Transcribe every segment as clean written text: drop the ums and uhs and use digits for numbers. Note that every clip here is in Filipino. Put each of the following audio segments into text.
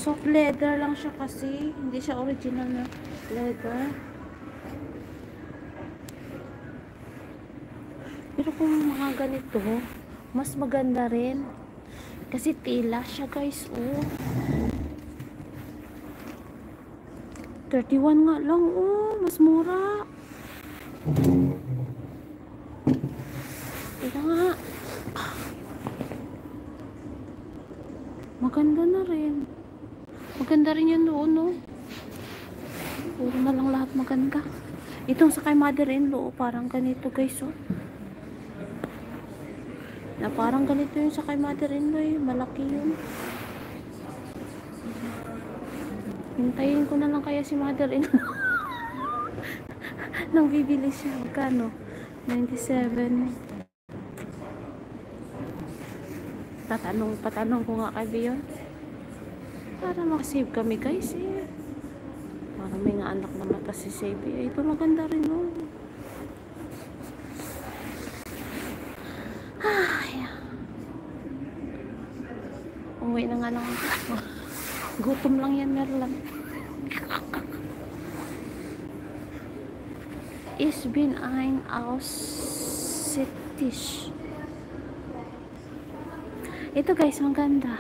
Soft leather lang siya kasi. Hindi siya original na leather. Pero kung mga ganito, mas maganda rin. Kasi tela siya guys, oh. 31 nga lang, oh. Mas mura. Ito nga. Maganda na rin. Maganda rin yan doon, no? Puro na lang lahat maganda. Itong sa kay mother-in-law, parang ganito guys, oh. Na parang ganito yung sa kay mother-in-law, eh. Malaki yun. Hintayin ko na lang kaya si mother-in-law. Nang bibili siya. Magkano? 97. Patanong ko nga kay Bion. Para makasave kami guys, eh. Para may nga anak naman kasi save, eh. Ito maganda rin, oh. Umuwi na nga lang. Gutom lang yan, Merlan. Ich bin ein Aussicht. Ito guys, ang ganda.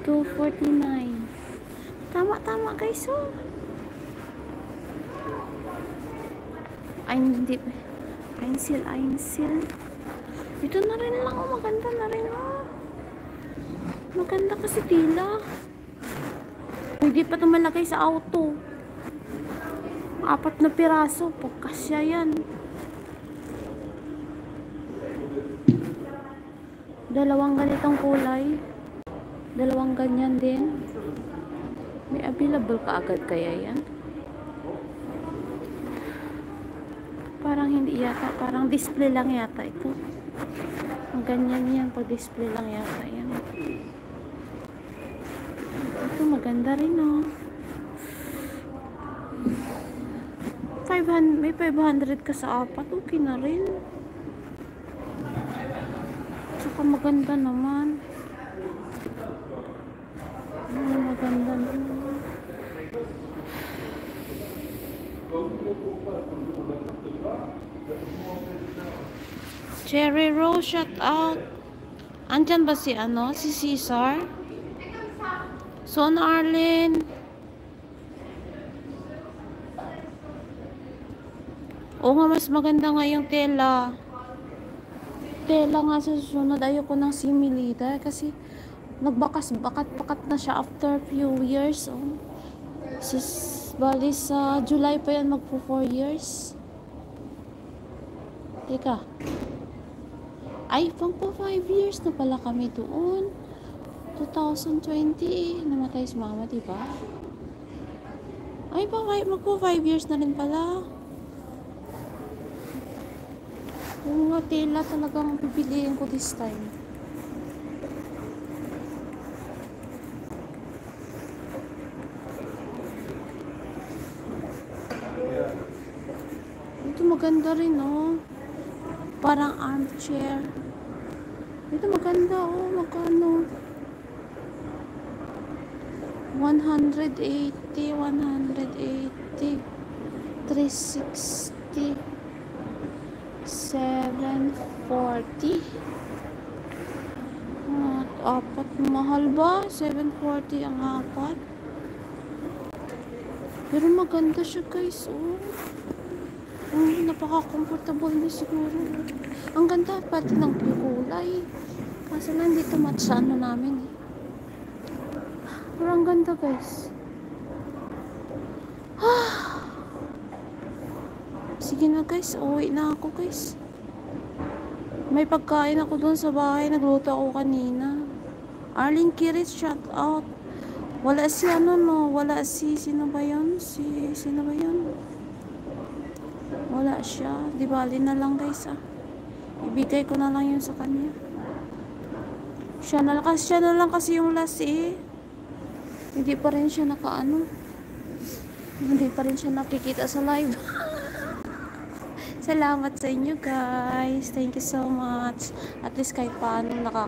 249. Tama guys, oh. Einsil. Ito na rin lang, oh. Maganda na rin, oh. Maganda kasi tila. Hindi pa ito malagay sa auto. 4 na piraso. Pagkasya yan. 2 ganitong kulay. 2 ganyan din. May available ka agad kaya yan? Parang hindi yata. Parang display lang yata ito. Ang ganyan yan. Pag display lang yata yan. Ito maganda rin, oh. May 500 ka sa 4. Okay na rin. Tsaka maganda naman. Maganda naman. Cherry Rose, shout out. Andyan ba si si Cesar? Son Arlen. Oo nga, mas maganda nga yung tela. Tela nga sa susunod. Ayoko ng similita kasi bakat na siya after few years. Oh. Bali sa July pa yan magpo 4 years. Teka. Ay, magpo 5 years na pala kami doon. 2020, namatay si mama, diba? Ay, magpo 5 years na rin pala. Yung nga tela talagang pipiliin ko this time. Ito maganda rin, oh. Parang armchair. Ito maganda, oh. Magkano? 180, 360, 740. At 4, mahal ba? 740 ang 4. Pero maganda siya guys, oh. Napaka-comfortable na siguro. Ang ganda pati ng kulay. Kasi lang dito match sa ano namin, eh. Pero ang ganda guys. Sige na guys, uwi na ako guys. May pagkain ako doon sa bahay. Nagluto ako kanina. Arlene Kirit, shout out. Wala si wala si, sino ba yun? Sino ba yun? Wala siya. Di bali na lang guys, ah. Ibigay ko na lang yun sa kanya. Siya na lang kasi yung last, eh. Hindi pa rin siya hindi pa rin siya nakikita sa live. Salamat sa inyo guys. Thank you so much. At least kahit paano